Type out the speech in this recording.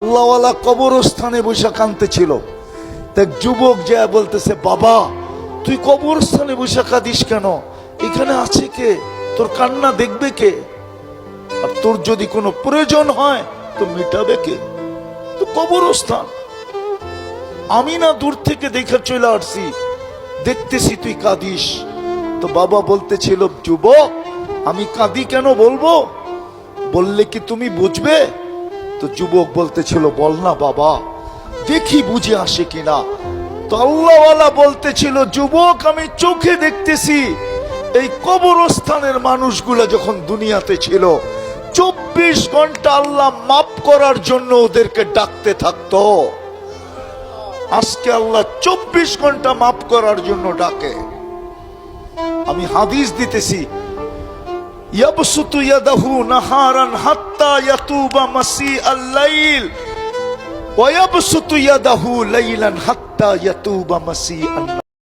আল্লাহওয়ালা কবরস্থানে বসে কাঁদতেছিল। এক যুবক যা বলতেছে, বাবা তুই কবরস্থানে বসে কাঁদিস কেন? এখানে আছে কে? তোর কান্না দেখবে কে? আর তোর যদি কোনো প্রয়োজন হয় তো মিটাবে কে? তো কবরস্থান। আমি না দূর থেকে দেখে চলে আসছি, দেখতেছি তুই কাঁদিস। তো বাবা বলতেছিল, যুবক আমি কাঁদি কেন বলবো? বললে কি তুমি বুঝবে? তো যুবক বলতেছিল, বল না বাবা, দেখি বুঝে আসে কিনা। তো আল্লাহওয়ালা বলতেছিল, যুবক আমি চোখে দেখতেছি এই কবরস্থানের মানুষগুলা যখন দুনিয়াতে ছিল 24 ঘন্টা আল্লাহ মাফ করার জন্য ওদেরকে ডাকতে থাকতো। আজকে আল্লাহ 24 ঘন্টা মাফ করার জন্য ডাকে। আমি হাদিস দিতেছি, ইয়াবসুতু ইয়াদাহু নাহারান হাত্তা ইয়াতুবা মাসিআল লাইল ওয়া ইয়াবসুতু ইয়াদাহু লাইলান হাত্তা ইয়াতুবা মাসিআন